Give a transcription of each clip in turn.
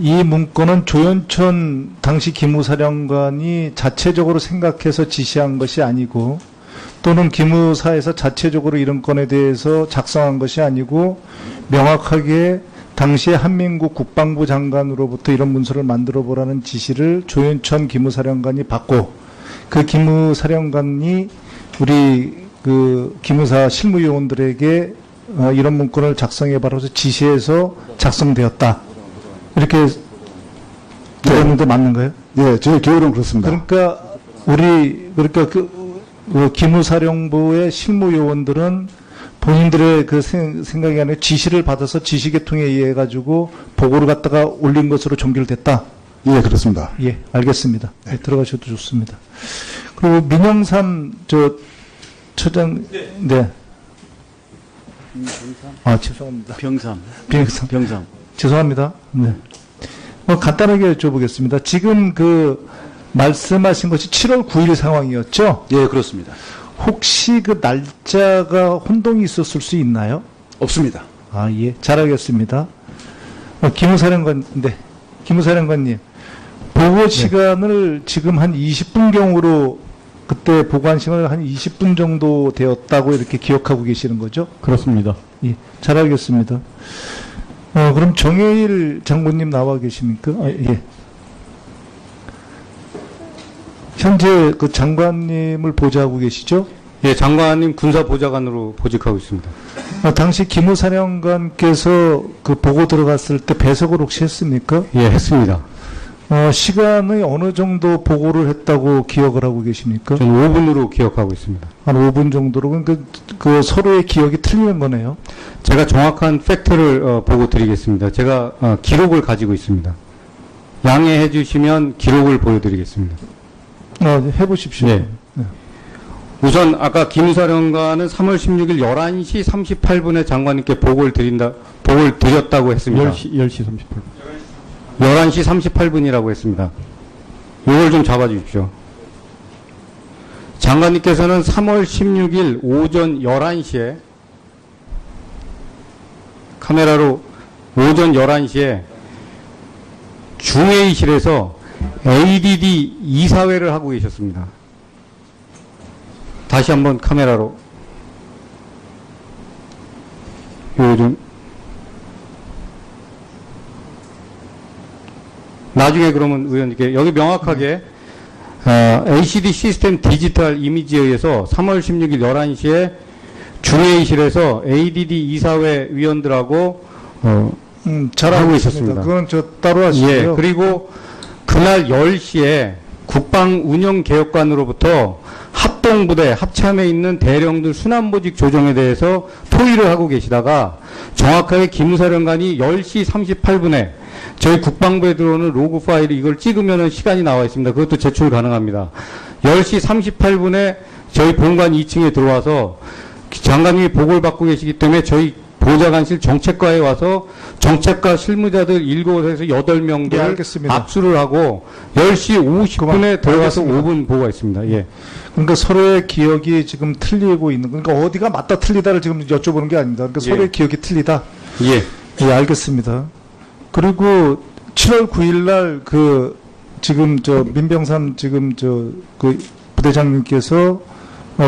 이 문건은 조현천 당시 기무사령관이 자체적으로 생각해서 지시한 것이 아니고 또는 기무사에서 자체적으로 이런 건에 대해서 작성한 것이 아니고 명확하게 당시에 한민국 국방부 장관으로부터 이런 문서를 만들어 보라는 지시를 조현천 기무사령관이 받고 그 기무사령관이 우리 그 기무사 실무요원들에게 이런 문건을 작성해 봐라서 지시해서 작성되었다. 이렇게 들었는데 맞는가요? 예, 저희 기억으로는 그렇습니다. 그러니까 그 기무사령부의 실무요원들은 본인들의 그 생각이 아니라 지시를 받아서 지시계통에 의해 가지고 보고를 갖다가 올린 것으로 종결됐다. 예, 그렇습니다. 예, 알겠습니다. 네, 들어가셔도 좋습니다. 그리고 민영삼 처장, 네. 아, 죄송합니다. 병삼. 죄송합니다. 네. 간단하게 여쭤보겠습니다. 지금 그 말씀하신 것이 7월 9일 상황이었죠? 예, 그렇습니다. 혹시 그 날짜가 혼동이 있었을 수 있나요? 없습니다. 아, 예. 잘 알겠습니다. 기무사령관님. 보고 시간을 지금 한 20분경으로 그때 보관 시간을 한 20분 정도 되었다고 이렇게 기억하고 계시는 거죠? 그렇습니다. 예. 잘 알겠습니다. 그럼 정혜일 장군님 나와 계십니까? 아, 예. 현재 그 장관님을 보좌하고 계시죠? 예, 장관님 군사보좌관으로 보직하고 있습니다. 당시 기무사령관께서 그 보고 들어갔을 때 배석을 혹시 했습니까? 예, 했습니다. 시간이 어느 정도 보고를 했다고 기억을 하고 계십니까? 저는 5분으로 기억하고 있습니다. 한 5분 정도로. 그러니까 그 서로의 기억이 틀리는 거네요. 제가 정확한 팩트를 보고 드리겠습니다. 제가 기록을 가지고 있습니다. 양해해 주시면 기록을 보여드리겠습니다. 해보십시오. 예. 네. 우선 아까 기무사령관은 3월 16일 11시 38분에 장관님께 보고를 드렸다고 했습니다. 10시 38분. 11시 38분이라고 했습니다. 이걸 좀 잡아주십시오. 장관님께서는 3월 16일 오전 11시에 카메라로 오전 11시에 중회의실에서 ADD 이사회를 하고 계셨습니다. 다시 한번 카메라로 요즘 나중에 그러면 의원님께 여기 명확하게 ACD 시스템 디지털 이미지에 의해서 3월 16일 11시에 중회의실에서 ADD 이사회 위원들하고 잘 하고 알고 있었습니다. 그건 따로 하시고요. 예, 그리고 그날 10시에 국방운영개혁관으로부터 합동부대, 합참에 있는 대령들 순환보직 조정에 대해서 토의를 하고 계시다가 정확하게 기무사령관이 10시 38분에 저희 국방부에 들어오는 로그 파일이 이걸 찍으면 시간이 나와 있습니다. 그것도 제출 가능합니다. 10시 38분에 저희 본관 2층에 들어와서 장관님이 보고를 받고 계시기 때문에 저희 보좌관실 정책과에 와서 정책과 실무자들 7에서 8명들 네, 알겠습니다. 압수를 하고 10시 50분에 들어가서 알겠습니다. 5분 보고가 있습니다. 예. 그러니까 서로의 기억이 지금 틀리고 있는, 그러니까 어디가 맞다 틀리다를 지금 여쭤보는 게 아닙니다. 그러니까 예. 서로의 기억이 틀리다. 예. 예, 알겠습니다. 그리고 7월 9일 날 지금 민병삼 그 부대장님께서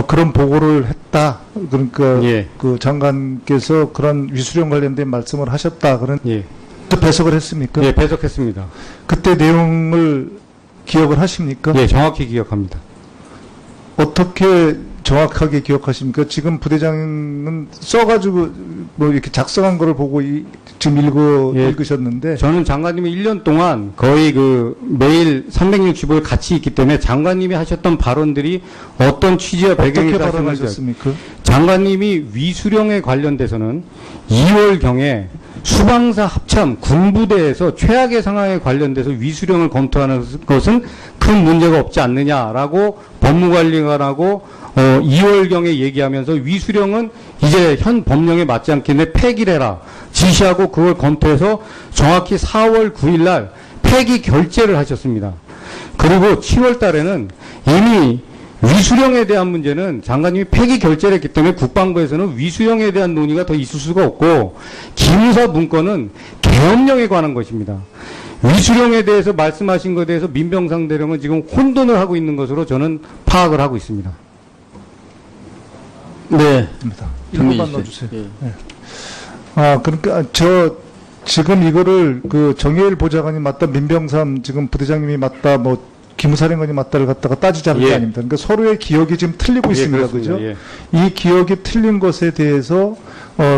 그런 보고를 했다. 그러니까 예. 그 장관께서 그런 위수령 관련된 말씀을 하셨다. 그런 예. 또 배석을 했습니까? 예, 배석했습니다. 그때 내용을 기억을 하십니까? 예, 정확히 기억합니다. 어떻게 정확하게 기억하십니까? 지금 부대장은 써가지고 뭐 이렇게 작성한 거를 보고 지금 예. 읽으셨는데 저는 장관님이 1년 동안 거의 매일 365일 같이 있기 때문에 장관님이 하셨던 발언들이 어떤 취지와 배경이 어떻게 있었는지 발언하셨습니까? 장관님이 위수령에 관련돼서는 2월경에 수방사 합참 군부대에서 최악의 상황에 관련돼서 위수령을 검토하는 것은 큰 문제가 없지 않느냐라고 법무관리관하고 2월경에 얘기하면서 위수령은 이제 현 법령에 맞지 않기 때문에 폐기를 해라 지시하고 그걸 검토해서 정확히 4월 9일 날 폐기 결재를 하셨습니다. 그리고 7월 달에는 이미 위수령에 대한 문제는 장관님이 폐기 결재를 했기 때문에 국방부에서는 위수령에 대한 논의가 더 있을 수가 없고 기무사 문건은 계엄령에 관한 것입니다. 위수령에 대해서 말씀하신 것에 대해서 민병상 대령은 지금 혼돈을 하고 있는 것으로 저는 파악을 하고 있습니다. 네. 1분만 넣어주세요. 예. 네. 그러니까 지금 이거를 그 정혜일 보좌관이 맞다, 민병삼 지금 부대장님이 맞다, 뭐 기무사령관이 맞다를 갖다가 따지자는 게 예. 아닙니다. 그러니까 서로의 기억이 지금 틀리고 예, 있습니다. 그렇습니다. 그죠? 예. 이 기억이 틀린 것에 대해서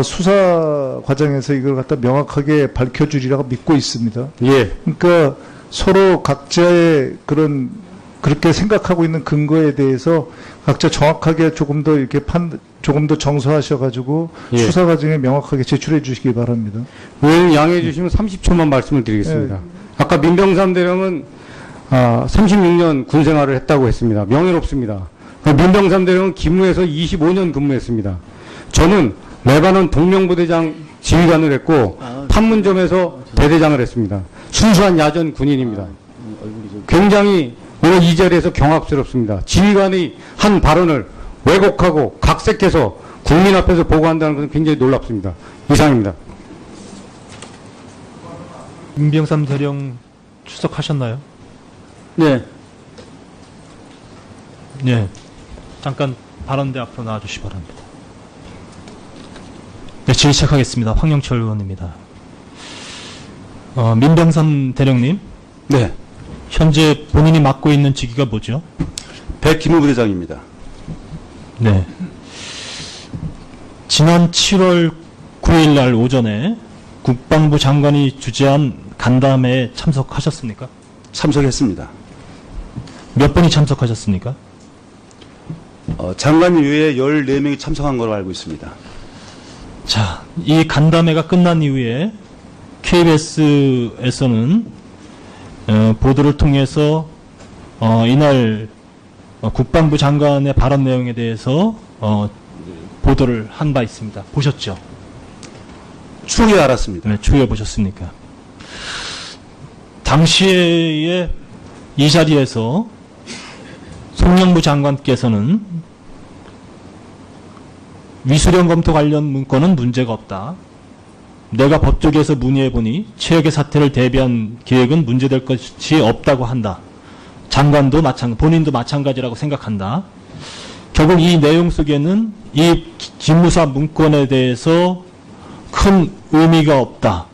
수사 과정에서 이걸 갖다 명확하게 밝혀주리라고 믿고 있습니다. 예. 그러니까 서로 각자의 그렇게 생각하고 있는 근거에 대해서 각자 정확하게 조금 더 이렇게 조금 더 정서하셔가지고 예. 수사 과정에 명확하게 제출해 주시기 바랍니다. 의원님 양해해 주시면 30초만 말씀을 드리겠습니다. 예. 아까 민병삼 대령은 36년 군 생활을 했다고 했습니다. 명예롭습니다. 민병삼 대령은 기무에서 25년 근무했습니다. 저는 레바논 동명부대장 지휘관을 했고 판문점에서 대대장을 했습니다. 순수한 야전 군인입니다. 굉장히 오늘 이 자리에서 경악스럽습니다. 지휘관이 한 발언을 왜곡하고 각색해서 국민 앞에서 보고한다는 것은 굉장히 놀랍습니다. 이상입니다. 민병삼 대령 출석하셨나요? 네. 네. 잠깐 발언대 앞으로 나와주시기 바랍니다. 네, 질의 시작하겠습니다. 황영철 의원입니다. 민병삼 대령님, 네. 현재 본인이 맡고 있는 직위가 뭐죠? 백기무 부대장입니다. 네. 지난 7월 9일 날 오전에 국방부 장관이 주재한 간담회에 참석하셨습니까? 참석했습니다. 몇 분이 참석하셨습니까? 장관 이외에 14명이 참석한 걸로 알고 있습니다. 자, 이 간담회가 끝난 이후에 KBS에서는 보도를 통해서 이날 국방부 장관의 발언 내용에 대해서 보도를 한 바 있습니다. 보셨죠? 추후에 알았습니다. 네, 추후에 보셨습니까? 당시에 이 자리에서 송영무 장관께서는 위수령 검토 관련 문건은 문제가 없다. 내가 법조계에서 문의해보니 최악의 사태를 대비한 계획은 문제될 것이 없다고 한다. 장관도 본인도 마찬가지라고 생각한다. 결국 이 내용 속에는 이 기무사 문건에 대해서 큰 의미가 없다.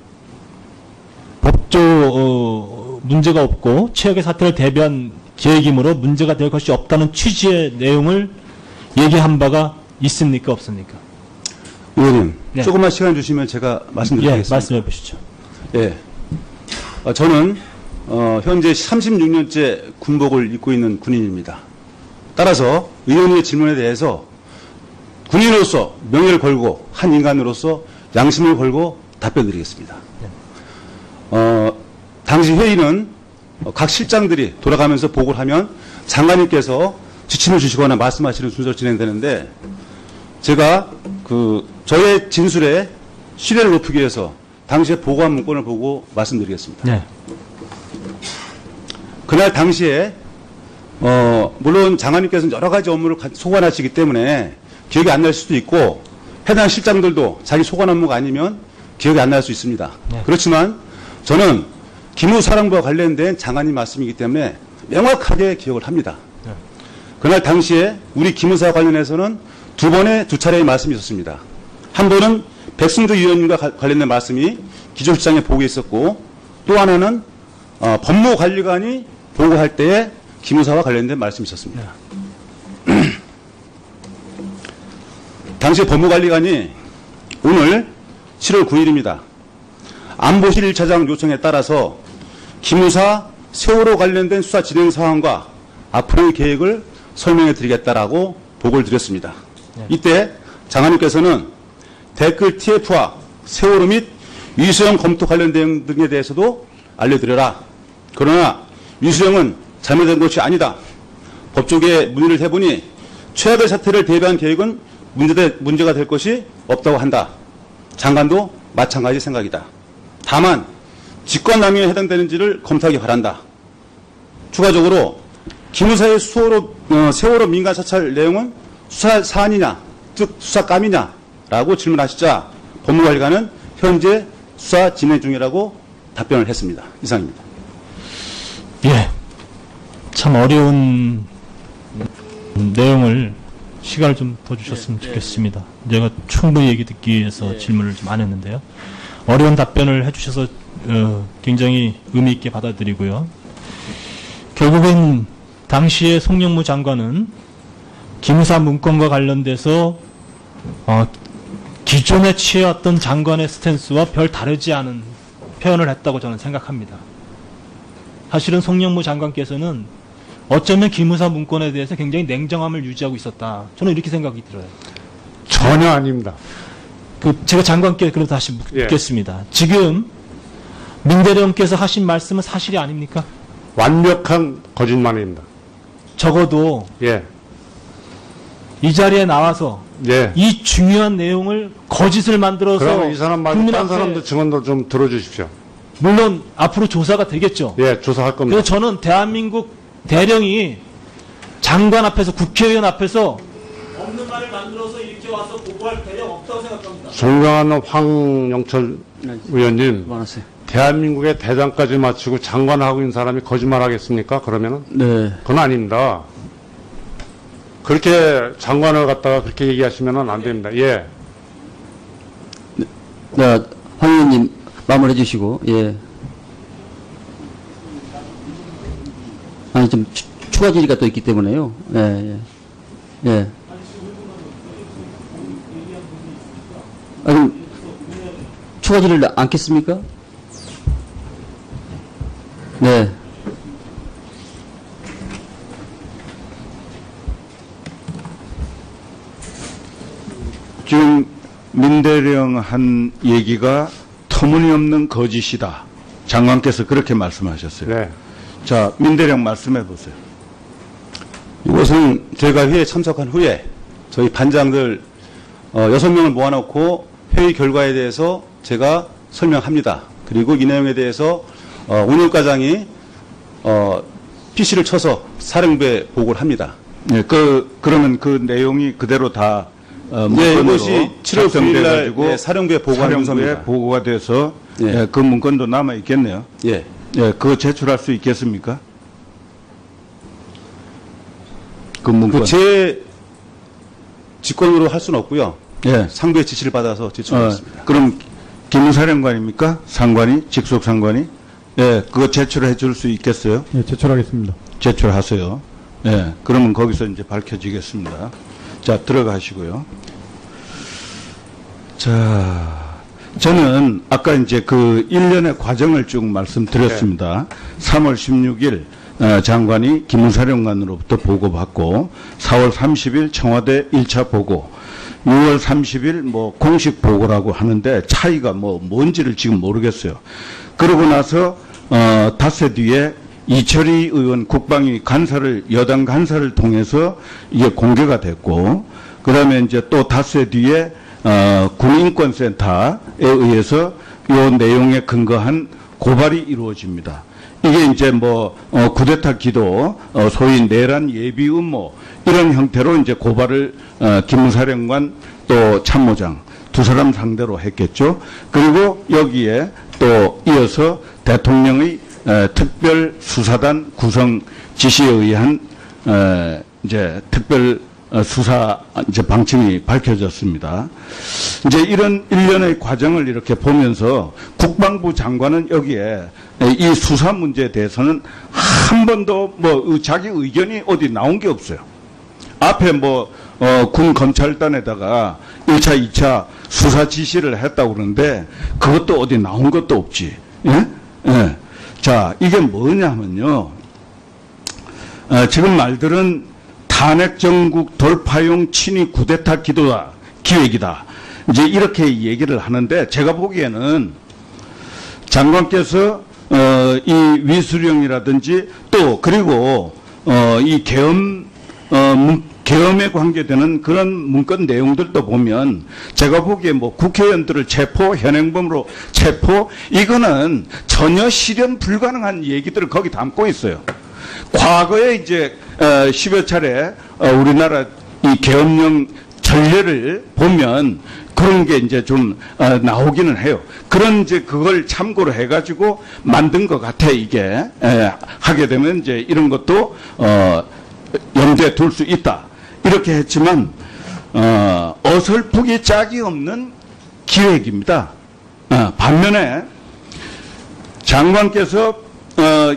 문제가 없고 최악의 사태를 대비한 계획이므로 문제가 될 것이 없다는 취지의 내용을 얘기한 바가 있습니까? 없습니까? 의원님, 네. 조금만 시간 주시면 제가 예, 말씀드리겠습니다. 말씀해 보시죠. 예. 저는 현재 36년째 군복을 입고 있는 군인입니다. 따라서 의원님의 질문에 대해서 군인으로서 명예를 걸고 한 인간으로서 양심을 걸고 답변드리겠습니다. 당시 회의는 각 실장들이 돌아가면서 보고를 하면 장관님께서 지침을 주시거나 말씀하시는 순서로 진행되는데 제가 저의 진술에 신뢰를 높이기 위해서 당시에 보고한 문건을 보고 말씀드리겠습니다. 네. 그날 당시에 물론 장관님께서는 여러 가지 업무를 소관하시기 때문에 기억이 안 날 수도 있고 해당 실장들도 자기 소관 업무가 아니면 기억이 안 날 수 있습니다. 네. 그렇지만 저는 기무사령부와 관련된 장관님 말씀이기 때문에 명확하게 기억을 합니다. 네. 그날 당시에 우리 기무사 관련해서는 두 차례의 말씀이 있었습니다. 한 번은 백승주 위원님과 관련된 말씀이 기조실장에 보고에 있었고 또 하나는 법무관리관이 보고할 때에 기무사와 관련된 말씀이 있었습니다. 당시 법무관리관이 오늘 7월 9일입니다. 안보실 1차장 요청에 따라서 기무사 세월호 관련된 수사 진행 상황과 앞으로의 계획을 설명해 드리겠다라고 보고를 드렸습니다. 이때 장관님께서는 댓글 TF와 세월호 및 위수령 검토 관련 내용 등에 대해서도 알려드려라. 그러나 위수령은 잘못된 것이 아니다. 법조계에 문의를 해보니 최악의 사태를 대비한 계획은 문제가 될 것이 없다고 한다. 장관도 마찬가지 생각이다. 다만 직권남용에 해당되는지를 검토하기 바란다. 추가적으로 기무사의 세월호 민간 사찰 내용은 수사 사안이냐, 즉 수사감이냐라고 질문하시자 법무관리관은 현재 수사 진행 중이라고 답변을 했습니다. 이상입니다. 참 어려운 내용을 시간을 좀 더 주셨으면 좋겠습니다. 제가 충분히 얘기 듣기 위해서 질문을 좀 안 했는데요. 어려운 답변을 해주셔서 굉장히 의미 있게 받아들이고요. 결국은 당시에 송영무 장관은 기무사 문건과 관련돼서 기존에 취해왔던 장관의 스탠스와 별 다르지 않은 표현을 했다고 저는 생각합니다. 사실은 송영무 장관께서는 어쩌면 기무사 문건에 대해서 굉장히 냉정함을 유지하고 있었다. 저는 이렇게 생각이 들어요. 전혀 아닙니다. 제가 장관께 그럼 다시 묻겠습니다. 지금 민대령께서 하신 말씀은 사실이 아닙니까? 완벽한 거짓말입니다. 적어도 예, 이 자리에 나와서 예. 이 중요한 내용을 거짓을 만들어서 그러면 이 사람 말고 국민 딴 앞에, 사람도 증언도 좀 들어주십시오. 물론 앞으로 조사가 되겠죠. 예, 조사할 겁니다. 그래서 저는 대한민국 대령이 장관 앞에서 국회의원 앞에서 없는 말을 만들어서 이렇게 와서 보고할 대령 없다고 생각합니다. 존경하는 황영철 의원님, 그만하세요. 대한민국의 대장까지 마치고 장관하고 있는 사람이 거짓말하겠습니까? 그러면은 네. 그건 아닙니다. 그렇게 장관을 갖다가 그렇게 얘기하시면은 안 됩니다. 예. 네, 황 의원님 마무리해 주시고, 예. 아니, 좀 추가 질의가 또 있기 때문에요. 예, 예. 예. 아, 그럼 추가 질의를 않겠습니까? 네. 지금 민대령 한 얘기가 터무니없는 거짓이다. 장관께서 그렇게 말씀하셨어요. 네. 자, 민대령 말씀해 보세요. 이것은 제가 회의에 참석한 후에 저희 반장들 6명을 모아놓고 회의 결과에 대해서 제가 설명합니다. 그리고 이 내용에 대해서 운영과장이 PC를 쳐서 사령부에 보고를 합니다. 네, 그러면 그 내용이 그대로 다 네, 이것이 7월 9일 날 가지고 사령부에 보고한 문서입니다. 보고가 돼서 예. 그 문건도 남아 있겠네요. 예. 예, 그거 제출할 수 있겠습니까? 그 문건. 제 직권으로 할 수는 없고요. 예. 상부의 지시를 받아서 제출하겠습니다. 그럼 기무사령관입니까? 상관이? 직속 상관이? 예, 그거 제출해 줄 수 있겠어요? 예, 제출하겠습니다. 제출하세요. 예, 그러면 거기서 이제 밝혀지겠습니다. 자, 들어가시고요. 자, 저는 아까 이제 그 일련의 과정을 쭉 말씀드렸습니다. 3월 16일 장관이 기무사령관으로부터 보고받고 4월 30일 청와대 1차 보고 6월 30일 뭐 공식 보고라고 하는데 차이가 뭐 뭔지를 지금 모르겠어요. 그러고 나서 닷새 뒤에 이철희 의원 국방위 간사를 여당 간사를 통해서 이게 공개가 됐고 그다음에 이제 또 닷새 뒤에 군인권센터에 의해서 이 내용에 근거한 고발이 이루어집니다. 이게 이제 뭐 쿠데타 기도 소위 내란 예비 음모 이런 형태로 이제 고발을 기무사령관 또 참모장 두 사람 상대로 했겠죠. 그리고 여기에 또 이어서 대통령의 특별 수사단 구성 지시에 의한 이제 특별 수사 이제 방침이 밝혀졌습니다. 이제 이런 일련의 과정을 이렇게 보면서 국방부 장관은 여기에 이 수사 문제에 대해서는 한 번도 뭐 자기 의견이 어디 나온 게 없어요. 앞에 뭐 군 검찰단에다가 1차, 2차 수사 지시를 했다고 그러는데 그것도 어디 나온 것도 없지. 예? 예. 자, 이게 뭐냐면요. 지금 말들은 탄핵 정국 돌파용 친위 쿠데타 기도다, 기획이다. 이제 이렇게 얘기를 하는데 제가 보기에는 장관께서 이 위수령이라든지 또 그리고 이 계엄에 관계되는 그런 문건 내용들도 보면 제가 보기에 뭐 국회의원들을 체포, 현행범으로 체포 이거는 전혀 실현 불가능한 얘기들을 거기 담고 있어요. 과거에 이제 10여 차례 우리나라 이 계엄령 전례를 보면 그런 게 이제 좀 나오기는 해요. 그런 이제 그걸 참고로 해가지고 만든 것 같아 이게. 하게 되면 이제 이런 것도 염두에 둘 수 있다. 이렇게 했지만 어설프기 짝이 없는 기획입니다. 반면에 장관께서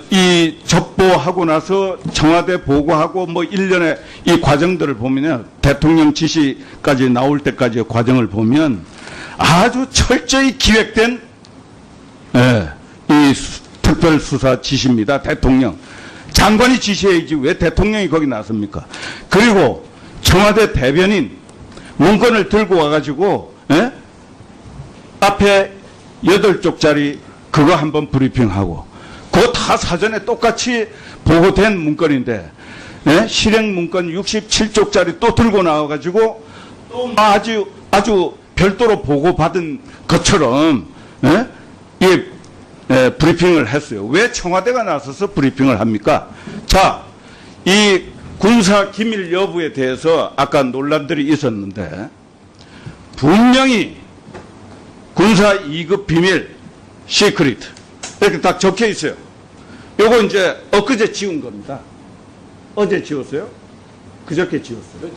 이 접보하고 나서 청와대 보고하고 뭐 일련의 이 과정들을 보면요. 대통령 지시까지 나올 때까지의 과정을 보면 아주 철저히 기획된 이 특별수사 지시입니다. 대통령. 장관이 지시해야지 왜 대통령이 거기 나섭니까? 그리고 청와대 대변인 문건을 들고 와가지고 앞에 8쪽짜리 그거 한번 브리핑하고 그거 다 사전에 똑같이 보고된 문건인데 실행 문건 67쪽짜리 또 들고 나와가지고 또 아주 별도로 보고받은 것처럼 브리핑을 했어요. 왜 청와대가 나서서 브리핑을 합니까? 자, 이 군사 기밀 여부에 대해서 아까 논란들이 있었는데 분명히 군사 2급 비밀 시크릿 이렇게 딱 적혀 있어요. 요거 이제 엊그제 지운 겁니다. 어제 지웠어요? 그저께 지웠어요?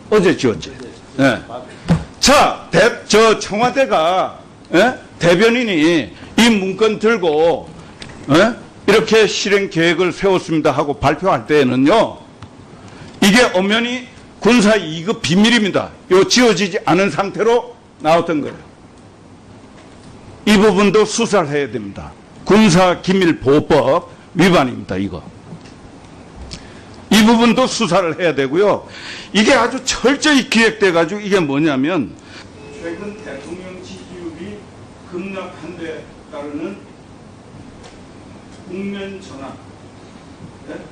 어제 지웠지. 네. 자, 저 청와대가 대변인이 이 문건 들고 이렇게 실행 계획을 세웠습니다 하고 발표할 때에는요. 이게 엄연히 군사 2급 비밀입니다. 요 지워지지 않은 상태로 나왔던 거예요. 이 부분도 수사를 해야 됩니다. 군사기밀보호법 위반입니다. 이거. 이 부분도 수사를 해야 되고요. 이게 아주 철저히 기획돼 가지고 이게 뭐냐면 최근 대통령 지지율이 급락한 데 따르는 국면 전환.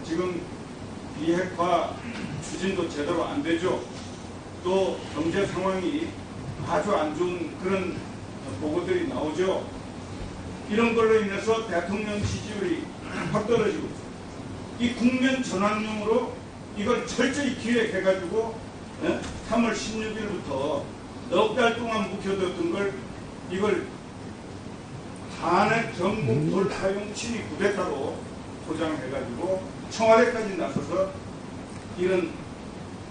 지금 비핵화 추진도 제대로 안 되죠. 또 경제 상황이 아주 안 좋은 그런 보고들이 나오죠. 이런 걸로 인해서 대통령 지지율이 확 떨어지고 있어요. 이 국면 전환용으로 이걸 철저히 기획해가지고 3월 16일부터 넉 달 동안 묵혀뒀던 걸 이걸 탄핵 전국 돌파용 친위 구데타로 포장해가지고 청와대까지 나서서 이런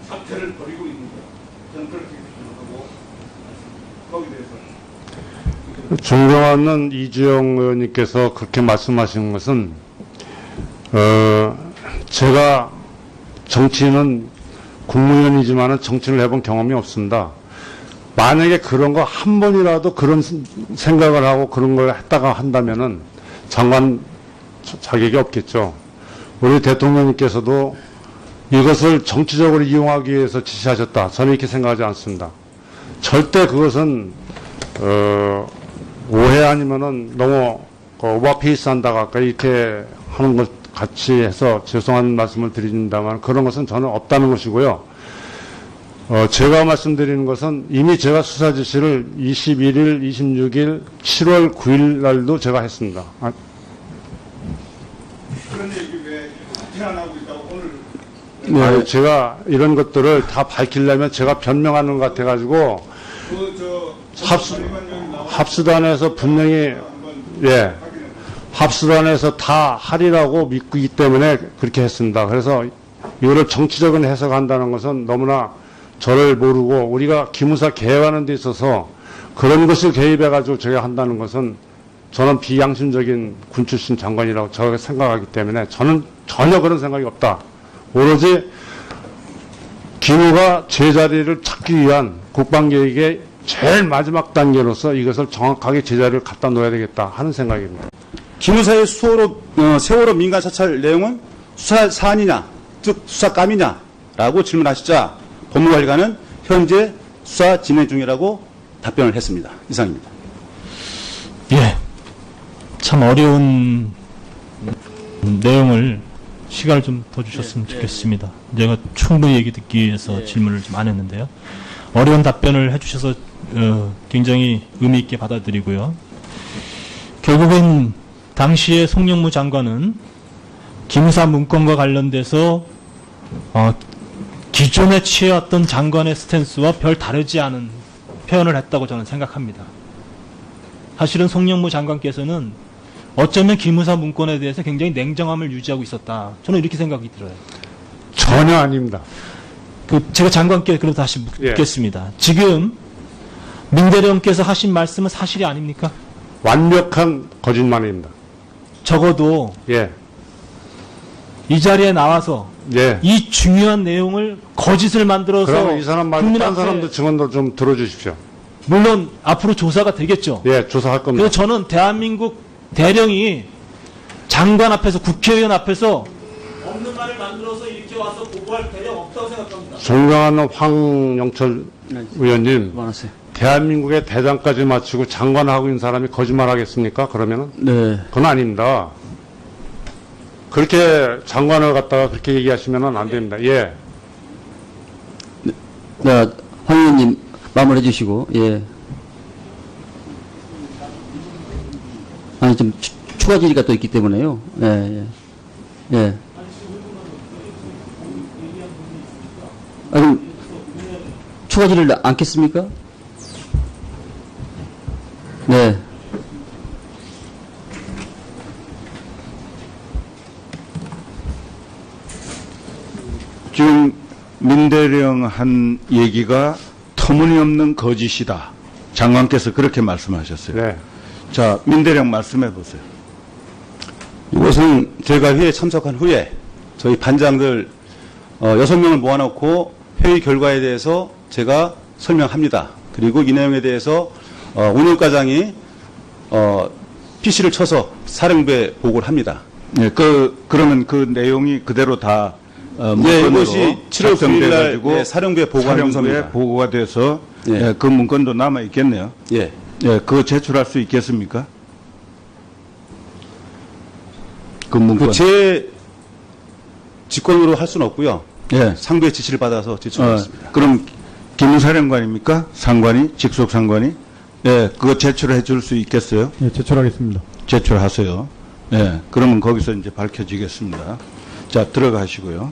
사태를 벌이고 있는 거예요. 저는 그렇게 생각하고 거기에 대해서. 존경하는 이주영 의원님께서 그렇게 말씀하신 것은 제가 정치인은 국무위원이지만 정치를 해본 경험이 없습니다. 만약에 그런 거 한 번이라도 그런 생각을 하고 그런 걸 했다가 한다면은 장관 자격이 없겠죠. 우리 대통령님께서도 이것을 정치적으로 이용하기 위해서 지시하셨다. 저는 이렇게 생각하지 않습니다. 절대 그것은 오해 아니면은 너무 오버페이스 한다가 이렇게 하는 것 같이 해서 죄송한 말씀을 드린다만 그런 것은 저는 없다는 것이고요. 제가 말씀드리는 것은 이미 제가 수사 지시를 21일, 26일, 7월 9일 날도 제가 했습니다. 그런 얘기 왜 태어나고 있다고 오늘 네, 제가 이런 것들을 다 밝히려면 제가 변명하는 것 같아가지고 합수단에서 분명히 합수단에서 다 하리라고 믿고 있기 때문에 그렇게 했습니다. 그래서 이거를 정치적인 해석한다는 것은 너무나 저를 모르고 우리가 기무사 개혁하는 데 있어서 그런 것을 개입해가지고 제가 한다는 것은 저는 비양심적인 군 출신 장관이라고 저렇게 생각하기 때문에 저는 전혀 그런 생각이 없다. 오로지 기무가 제자리를 찾기 위한 국방계획의 제일 마지막 단계로서 이것을 정확하게 제자리를 갖다 놓아야 되겠다 하는 생각입니다. 기무사의 세월호 민간 사찰 내용은 수사 사안이냐, 즉 수사감이냐라고 질문하시자 법무관리관은 현재 수사 진행 중이라고 답변을 했습니다. 이상입니다. 예. 참 어려운 내용을 시간을 좀 더 주셨으면 좋겠습니다. 제가 충분히 얘기 듣기 위해서 질문을 좀 안 했는데요. 어려운 답변을 해주셔서 굉장히 의미 있게 받아들이고요. 결국은 당시에 송영무 장관은 기무사 문건과 관련돼서 기존에 취해왔던 장관의 스탠스와 별 다르지 않은 표현을 했다고 저는 생각합니다. 사실은 송영무 장관께서는 어쩌면 기무사 문건에 대해서 굉장히 냉정함을 유지하고 있었다. 저는 이렇게 생각이 들어요. 전혀 아닙니다. 제가 장관께 그럼 다시 묻겠습니다. 지금 민대령께서 하신 말씀은 사실이 아닙니까? 완벽한 거짓말입니다. 적어도 예, 이 자리에 나와서 예. 이 중요한 내용을 거짓을 만들어서 그러면 이 사람 말고 국민 다른 앞에, 사람들 증언도 좀 들어주십시오. 물론 앞으로 조사가 되겠죠. 예, 조사할 겁니다. 그래서 저는 대한민국 대령이 장관 앞에서 국회의원 앞에서 없는 말을 만들어서 이렇게 와서 보고할 대령 없다고 생각합니다. 존경하는 황영철 의원님, 그만하세요. 대한민국의 대장까지 마치고 장관하고 있는 사람이 거짓말하겠습니까? 그러면은 네. 그건 아닙니다. 그렇게 장관을 갖다가 그렇게 얘기하시면은 안 됩니다. 예. 네, 황 의원님 마무리해 주시고, 예. 아니, 좀 추가 질의가 또 있기 때문에요. 예, 예. 예. 아, 그럼 추가 질의를 않겠습니까? 네. 지금 민대령 한 얘기가 터무니없는 거짓이다. 장관께서 그렇게 말씀하셨어요. 네. 자, 민대령 말씀해 보세요. 이것은 제가 회의에 참석한 후에 저희 반장들 6명을 모아놓고 회의 결과에 대해서 제가 설명합니다. 그리고 이 내용에 대해서 운영과장이 PC를 쳐서 사령부에 보고를 합니다. 네, 그러면 그 내용이 그대로 다 네, 이것이 7월 9일 날 사령부에 보고한 문서입니다. 보고가 돼서 예. 예, 그 문건도 남아 있겠네요. 예. 예, 그거 제출할 수 있겠습니까? 그 문건. 제 직권으로 할 수는 없고요. 예. 상부의 지시를 받아서 제출하겠습니다. 그럼 기무사령관입니까? 상관이? 직속 상관이? 예, 그거 제출해 줄 수 있겠어요? 예, 제출하겠습니다. 제출하세요. 예, 그러면 거기서 이제 밝혀지겠습니다. 자, 들어가시고요.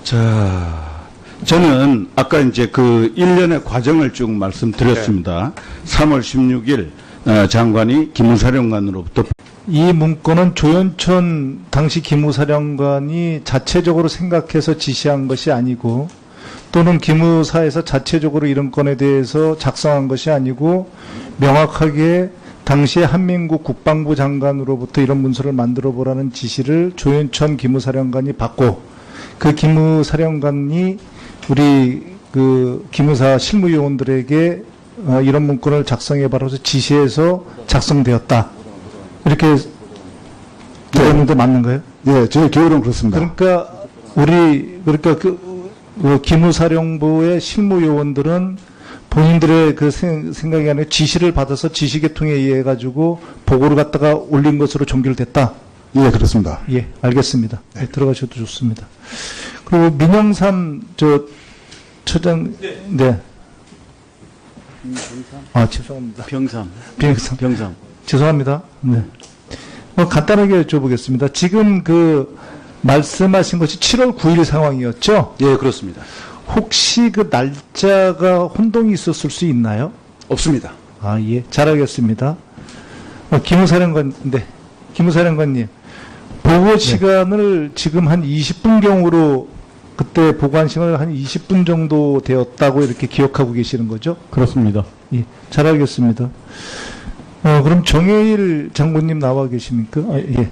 자, 저는 아까 이제 그 일련의 과정을 쭉 말씀드렸습니다. 3월 16일 장관이 기무사령관으로부터 이 문건은 조현천 당시 기무사령관이 자체적으로 생각해서 지시한 것이 아니고 또는 기무사에서 자체적으로 이런 건에 대해서 작성한 것이 아니고 명확하게 당시에 한민국 국방부 장관으로부터 이런 문서를 만들어 보라는 지시를 조현천 기무사령관이 받고 그 기무사령관이 우리 그 기무사 실무요원들에게 이런 문건을 작성해 봐라서 지시해서 작성되었다. 이렇게 들었는데 맞는가요? 예, 저희 교육은 그렇습니다. 그러니까 그 기무사령부의 실무요원들은 본인들의 그 생각이 아니라 지시를 받아서 지시계통에 의해 가지고 보고를 갖다가 올린 것으로 종결됐다. 예, 그렇습니다. 예, 알겠습니다. 네, 들어가셔도 좋습니다. 그리고 민영삼 처장 네. 아, 죄송합니다. 병삼. 병삼. 죄송합니다. 네. 간단하게 여쭤보겠습니다. 지금 그 말씀하신 것이 7월 9일 상황이었죠? 예, 그렇습니다. 혹시 그 날짜가 혼동이 있었을 수 있나요? 없습니다. 아, 예. 잘 알겠습니다. 기무사령관님. 보고 시간을 지금 한 20분경으로 그때 보관 시간을 한 20분 정도 되었다고 이렇게 기억하고 계시는 거죠? 그렇습니다. 예. 잘 알겠습니다. 그럼 정혜일 장군님 나와 계십니까? 아, 예.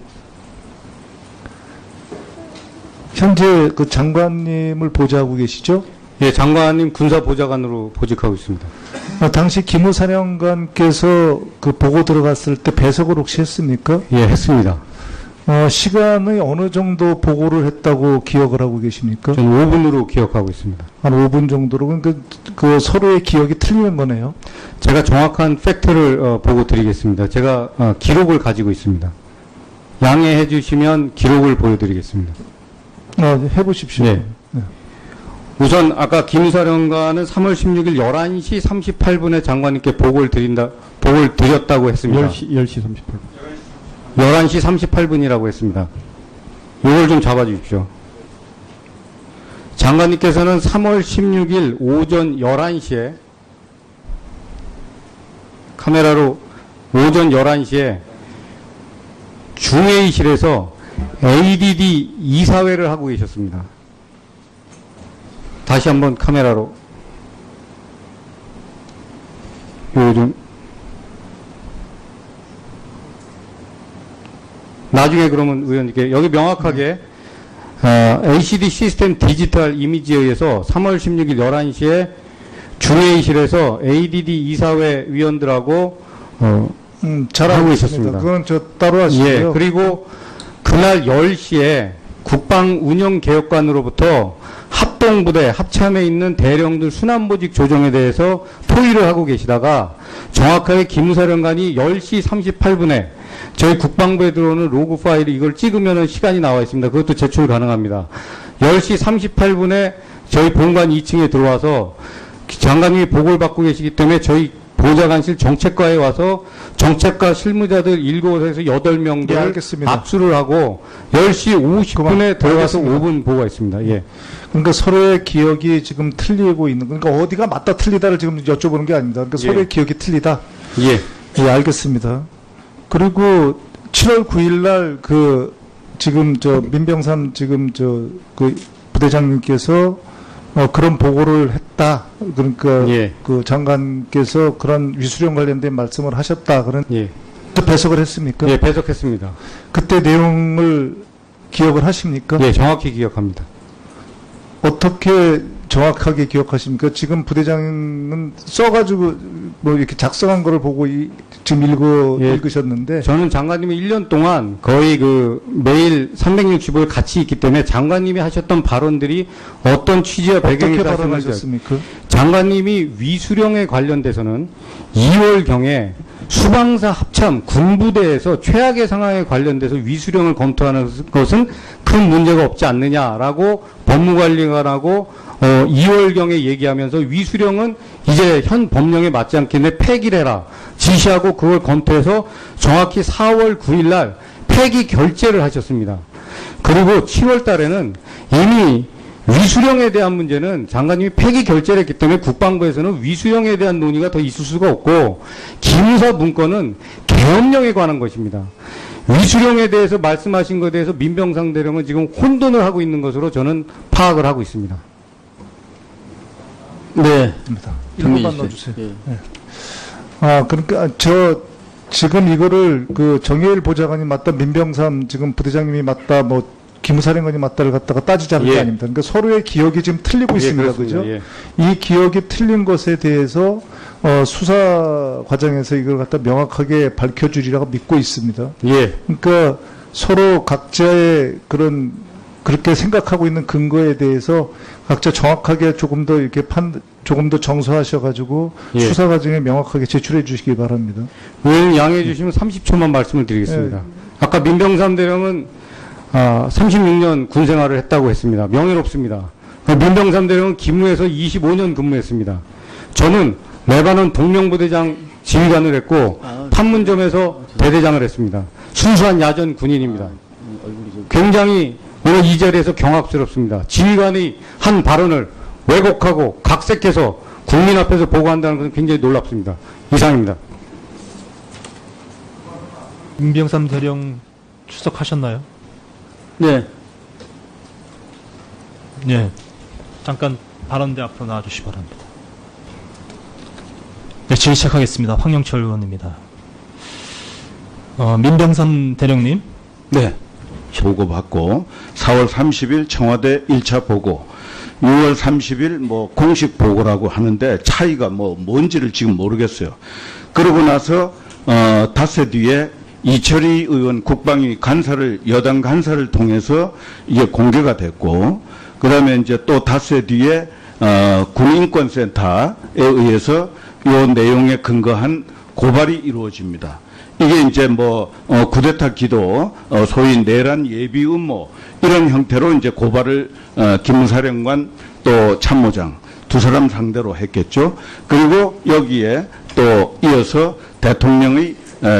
현재 그 장관님을 보좌하고 계시죠? 예, 장관님 군사보좌관으로 보직하고 있습니다. 당시 기무사령관께서 그 보고 들어갔을 때 배석을 혹시 했습니까? 예, 했습니다. 시간의 어느 정도 보고를 했다고 기억을 하고 계십니까? 저는 5분으로 기억하고 있습니다. 한 5분 정도로. 그러니까 그 서로의 기억이 틀리는 거네요. 제가 정확한 팩트를 보고 드리겠습니다. 제가 기록을 가지고 있습니다. 양해해 주시면 기록을 보여드리겠습니다. 해보십시오. 네. 우선 아까 기무사령관은 3월 16일 11시 38분에 장관님께 보고를 드렸다고 했습니다. 10시 38분. 11시 38분이라고 했습니다. 이걸 좀 잡아주십시오. 장관님께서는 3월 16일 오전 11시에 카메라로 오전 11시에 중회의실에서 ADD 이사회를 하고 계셨습니다. 다시 한번 카메라로 요즘 나중에 그러면 의원님께 여기 명확하게 ACD 시스템 디지털 이미지에 의해서 3월 16일 11시에 중회의실에서 ADD 이사회 위원들하고 잘 하고 알고 있었습니다. 있습니다. 그건 저 따로 하시고요. 예, 그리고 그날 10시에 국방운영개혁관으로부터 합동부대, 합참에 있는 대령들 순환보직 조정에 대해서 토의를 하고 계시다가 정확하게 기무사령관이 10시 38분에 저희 국방부에 들어오는 로그 파일이 이걸 찍으면 시간이 나와 있습니다. 그것도 제출 가능합니다. 10시 38분에 저희 본관 2층에 들어와서 장관님이 보고를 받고 계시기 때문에 저희 보좌관실 정책과에 와서 정책과 실무자들 7에서 8명들 예, 알겠습니다. 압수를 하고 10시 50분에 들어가서 알겠습니다. 5분 보고가 있습니다. 예. 그러니까 서로의 기억이 지금 틀리고 있는, 그러니까 어디가 맞다 틀리다를 지금 여쭤보는 게 아닙니다. 그러니까 예. 서로의 기억이 틀리다. 예. 예, 알겠습니다. 그리고 7월 9일 날 지금 민병삼 지금 그 부대장님께서 그런 보고를 했다. 그러니까 예. 그 장관께서 그런 위수령 관련된 말씀을 하셨다. 그런 예. 또 배석을 했습니까? 예, 배석했습니다. 그때 내용을 기억을 하십니까? 예, 정확히 기억합니다. 어떻게 정확하게 기억하십니까? 지금 부대장은 써가지고 뭐 이렇게 작성한 거를 보고 지금 예. 읽으셨는데 저는 장관님이 1년 동안 거의 매일 365일 같이 있기 때문에 장관님이 하셨던 발언들이 어떤 취지와 배경이 어떻게 발언하셨습니까? 장관님이 위수령에 관련돼서는 2월경에 수방사 합참 군부대에서 최악의 상황에 관련돼서 위수령을 검토하는 것은 큰 문제가 없지 않느냐라고 법무관리관하고 2월경에 얘기하면서 위수령은 이제 현 법령에 맞지 않기 때문에 폐기를 해라 지시하고 그걸 검토해서 정확히 4월 9일 날 폐기 결재를 하셨습니다. 그리고 7월 달에는 이미 위수령에 대한 문제는 장관님이 폐기 결재를 했기 때문에 국방부에서는 위수령에 대한 논의가 더 있을 수가 없고 기무사 문건은 계엄령에 관한 것입니다. 위수령에 대해서 말씀하신 것에 대해서 민병상 대령은 지금 혼돈을 하고 있는 것으로 저는 파악을 하고 있습니다. 네. 1분만 넣어주세요. 예. 그러니까 지금 이거를 정의일 보좌관이 맞다, 민병삼 지금 부대장님이 맞다, 뭐 기무사령관이 맞다를 갖다가 따지자는 게 예. 아닙니다. 그러니까 서로의 기억이 지금 틀리고 있습니다. 그렇습니다. 그죠? 예. 이 기억이 틀린 것에 대해서 수사 과정에서 이걸 갖다 명확하게 밝혀주리라고 믿고 있습니다. 예. 그러니까 서로 각자의 그렇게 생각하고 있는 근거에 대해서 각자 정확하게 조금 더 이렇게 조금 더 정서하셔가지고 예. 수사 과정에 명확하게 제출해 주시기 바랍니다. 의원님 양해해 주시면 30초만 말씀을 드리겠습니다. 예. 아까 민병삼 대령은 36년 군 생활을 했다고 했습니다. 명예롭습니다. 민병삼 대령은 기무에서 25년 근무했습니다. 저는 레바논 동명부대장 지휘관을 했고 판문점에서 대대장을 했습니다. 순수한 야전 군인입니다. 굉장히 오늘 이 자리에서 경악스럽습니다. 지휘관이 한 발언을 왜곡하고 각색해서 국민 앞에서 보고한다는 것은 굉장히 놀랍습니다. 이상입니다. 민병삼 대령 출석하셨나요? 네. 예. 잠깐 발언대 앞으로 나와주시기 바랍니다. 네, 질의 시작하겠습니다. 황영철 의원입니다. 민병삼 대령님. 네. 보고받고 4월 30일 청와대 1차 보고 6월 30일 뭐 공식 보고라고 하는데 차이가 뭔지를 지금 모르겠어요. 그러고 나서 닷새 뒤에 이철희 의원 국방위 간사를 여당 간사를 통해서 이게 공개가 됐고 그다음에 이제 또 닷새 뒤에 군인권센터에 의해서 이 내용에 근거한 고발이 이루어집니다. 이게 이제 쿠데타 기도, 소위 내란 예비 음모 이런 형태로 이제 고발을 기무사령관 또 참모장 두 사람 상대로 했겠죠. 그리고 여기에 또 이어서 대통령의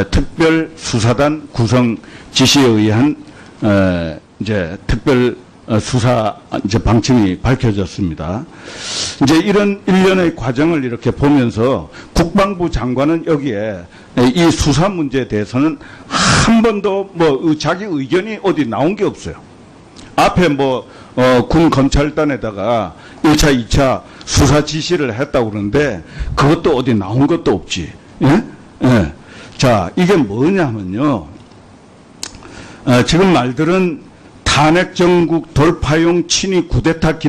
특별 수사단 구성 지시에 의한 이제 특별 수사 이제 방침이 밝혀졌습니다. 이제 이런 일련의 과정을 이렇게 보면서 국방부 장관은 여기에 이 수사 문제에 대해서는 한 번도 뭐 자기 의견이 어디 나온 게 없어요. 앞에 군 검찰단에다가 1차, 2차 수사 지시를 했다고 그러는데 그것도 어디 나온 것도 없지. 예? 예. 자, 이게 뭐냐면요. 지금 말들은 탄핵 정국 돌파용 친위 쿠데타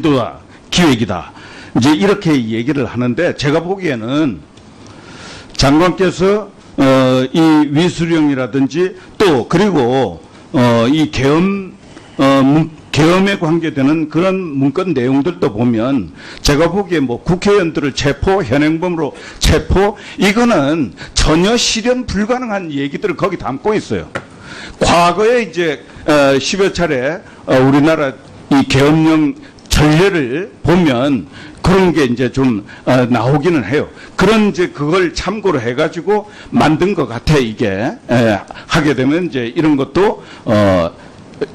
기획이다. 이제 이렇게 얘기를 하는데 제가 보기에는 장관께서 이 위수령이라든지 또 그리고 이 계엄에 관계되는 그런 문건 내용들도 보면 제가 보기에 국회의원들을 체포, 현행범으로 체포 이거는 전혀 실현 불가능한 얘기들을 거기 담고 있어요. 과거에 이제 10여 차례 우리나라 이 계엄령 전례를 보면 그런 게 이제 좀 나오기는 해요. 그런 이제 그걸 참고로 해가지고 만든 것 같아 이게 하게 되면 이제 이런 것도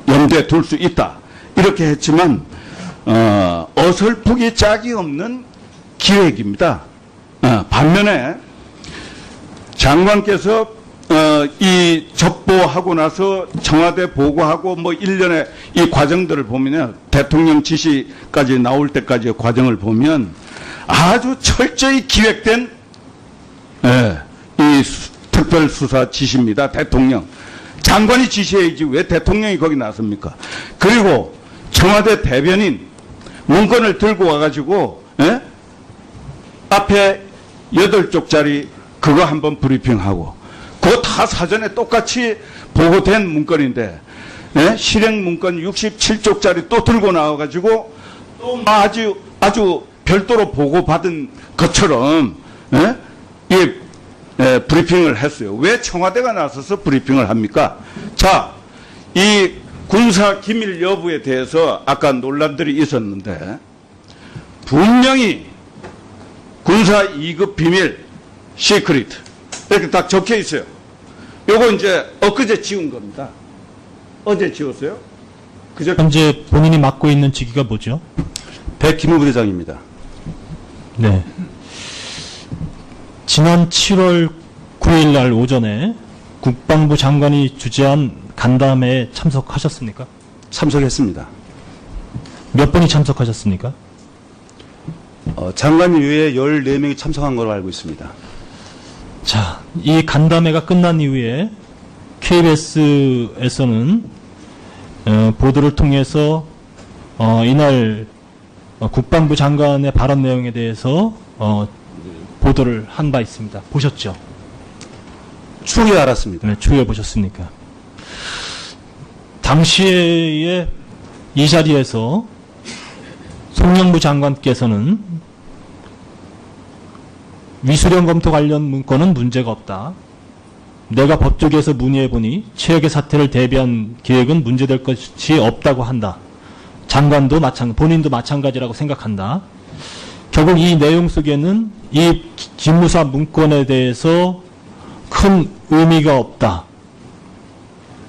염두에 둘 수 있다. 이렇게 했지만 어설프기 짝이 없는 기획입니다. 반면에 장관께서 이 접보하고 나서 청와대 보고하고 일련의 이 과정들을 보면요. 대통령 지시까지 나올 때까지의 과정을 보면 아주 철저히 기획된 이 특별수사 지시입니다. 대통령. 장관이 지시해야지 왜 대통령이 거기 나섭니까? 그리고 청와대 대변인 문건을 들고 와가지고 앞에 8쪽짜리 그거 한번 브리핑하고 그거 다 사전에 똑같이 보고된 문건인데 실행 문건 67쪽짜리 또 들고 나와가지고 또 아주 별도로 보고받은 것처럼 브리핑을 했어요. 왜 청와대가 나서서 브리핑을 합니까? 자, 이 군사 기밀 여부에 대해서 아까 논란들이 있었는데 분명히 군사 2급 비밀 시크릿 이렇게 딱 적혀 있어요. 요거 이제 엊그제 지운 겁니다. 어제 지웠어요? 현재 본인이 맡고 있는 직위가 뭐죠? 백기무부대장입니다. 네. 지난 7월 9일 날 오전에 국방부 장관이 주재한 간담회에 참석하셨습니까? 참석했습니다. 몇 분이 참석하셨습니까? 장관 외에 14명이 참석한 걸로 알고 있습니다. 자, 이 간담회가 끝난 이후에 KBS에서는 보도를 통해서 이날 국방부 장관의 발언 내용에 대해서 보도를 한 바 있습니다. 보셨죠? 추후에 알았습니다. 네, 추후에 보셨습니까? 당시에 이 자리에서 송영무 장관께서는 위수령 검토 관련 문건은 문제가 없다. 내가 법조계에서 문의해보니 최악의 사태를 대비한 계획은 문제될 것이 없다고 한다. 장관도 본인도 마찬가지라고 생각한다. 결국 이 내용 속에는 이 기무사 문건에 대해서 큰 의미가 없다.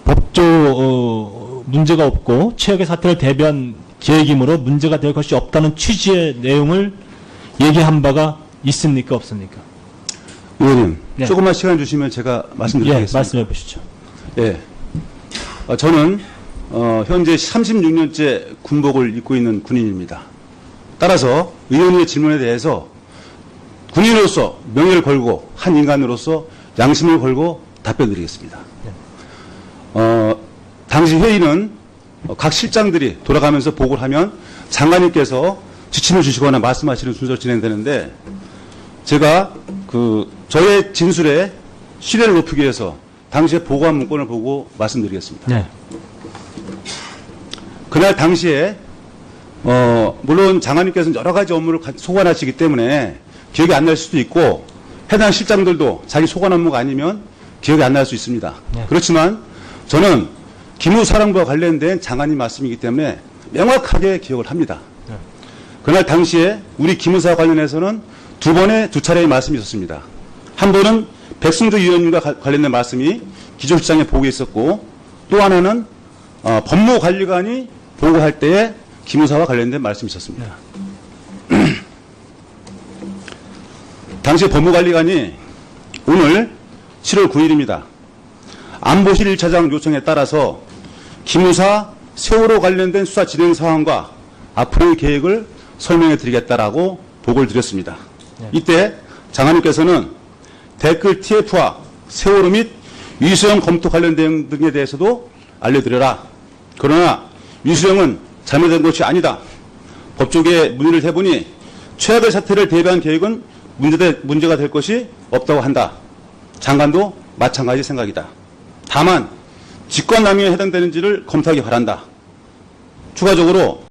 법조 문제가 없고 최악의 사태를 대비한 계획이므로 문제가 될 것이 없다는 취지의 내용을 얘기한 바가 있습니까? 없습니까? 의원님, 네. 조금만 시간 주시면 제가 말씀드리겠습니다. 예, 말씀해 보시죠. 예. 저는 현재 36년째 군복을 입고 있는 군인입니다. 따라서 의원님의 질문에 대해서 군인으로서 명예를 걸고 한 인간으로서 양심을 걸고 답변드리겠습니다. 당시 회의는 각 실장들이 돌아가면서 보고를 하면 장관님께서 지침을 주시거나 말씀하시는 순서로 진행되는데 제가 저의 진술에 신뢰를 높이기 위해서 당시에 보고한 문건을 보고 말씀드리겠습니다. 네. 그날 당시에 물론 장관님께서는 여러 가지 업무를 소관하시기 때문에 기억이 안 날 수도 있고 해당 실장들도 자기 소관 업무가 아니면 기억이 안 날 수 있습니다. 네. 그렇지만 저는 기무사령부와 관련된 장관님 말씀이기 때문에 명확하게 기억을 합니다. 네. 그날 당시에 우리 기무사 관련해서는 두 차례의 말씀이 있었습니다. 한 번은 백승조 위원님과 관련된 말씀이 기조실장에 보고에 있었고 또 하나는 법무관리관이 보고할 때에 기무사와 관련된 말씀이 있었습니다. 당시 법무관리관이 오늘 7월 9일입니다. 안보실 1차장 요청에 따라서 기무사 세월호 관련된 수사 진행 상황과 앞으로의 계획을 설명해 드리겠다라고 보고를 드렸습니다. 이때 장관님께서는 댓글 TF와 세월호 및 위수령 검토 관련 내용 등에 대해서도 알려드려라. 그러나 위수령은 잘못된 것이 아니다. 법조계에 문의를 해보니 최악의 사태를 대비한 계획은 문제가 될 것이 없다고 한다. 장관도 마찬가지 생각이다. 다만 직권남용에 해당되는지를 검토하기 바란다. 추가적으로